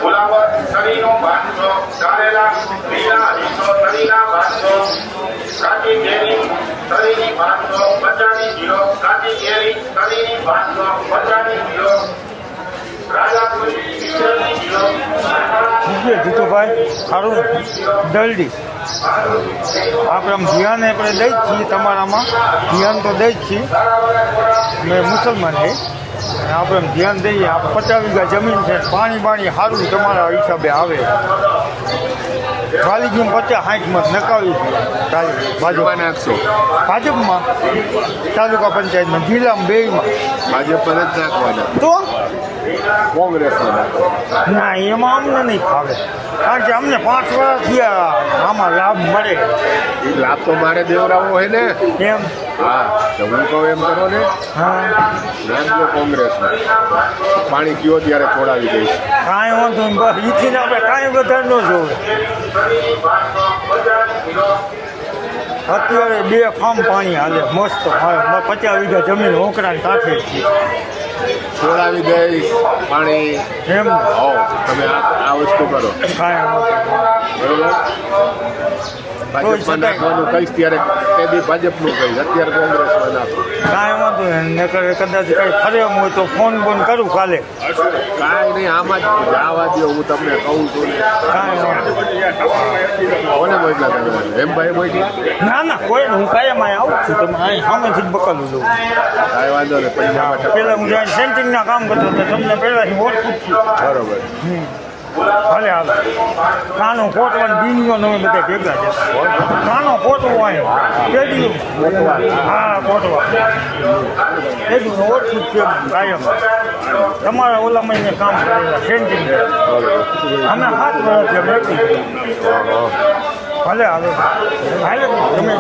ગુલાબત તરીનો 500 કારેલા લીલા અઢીસો તરીના 500 કાચી કેરી તરીની 550 કિલો કાચી કેરી તરીની 550 કિલો રાજાપુરી કિલો જીતુભાઈ સારું જલ્દી આપણે આમ ધ્યાન આપણે દઈ જ છીએ તમારામાં ધ્યાન તો દઈ જ છીએ અમે મુસલમાન છે આપણે એમ ધ્યાન દઈએ આ 50 વીઘા જમીન છે પાણી સારું તમારા હિસાબે આવે ચાલી ગયું 50-60 મત નકાવી ભાજપમાં નાખશો ભાજપમાં તાલુકા પંચાયતમાં જિલ્લામાં બેમાં ભાજપ પર જ નાખવાના તો કોંગ્રેસમાં ના એમાં અમને નહીં ફાવે કારણ કે અમને 5 વર્ષ થયા આમાં લાભ મળે એ લાભ તો મારે દેવરાવો હોય ને એમ હા તો હું કહું એમ કરો ને હા નાખજો કોંગ્રેસમાં પાણી કયો ત્યારે છોડાવી દઈશ કાંઈ વાંધો નહીં બસ ઈથી આપણે કાંઈ વધારે ન જોવે અત્યારે 2 ફાર્મ પાણી હાલે મસ્ત 50 વીઘા જમીન હોકરાને કાંઠે છે છોડાવી દઈશ પાણી એમ હોવ તમે આ વસ્તુ કરો કાંઈ બરોબર ભાજપમાં નાખવાનું કહીશ ત્યારે તે દી ભાજપનું કહીશ અત્યારે કોંગ્રેસમાં નાખો કાંઈ વાંધો નહીં નકર કદાચ કંઈ ફરે એમ હોય તો ફોન કરું કાલે કાંઈ નહીં આમાં જ જવા દો હું તમને કહું છું ને કાંઈ વાંધો કોને મોકલા તમે એમ ભાઈ મોકલા ના કોઈ હું કાયમ અહીં આવું છું તમે અહીં સામેથી જ બકલું લઉં કાંઈ વાંધો નહીં પૈસા પહેલાં હું જઈને સેન્ટિંગના કામ કરતો હતો તમને પહેલાંથી ઓળખું જ છું બરોબર ભલે હાલો કાનો કોટવાનો બીનીઓ તમે બધા ભેગા છે કાનો કોટવો આવ્યો પેઢી હા કોટવા પેઢી ઓળખું જ છે કાયમ તમારા ઓલા મહિને કામ કરેલા સેન્ટિંગ અમે 7 વર્ષથી મેકી ભલે હાલો હાલે તમે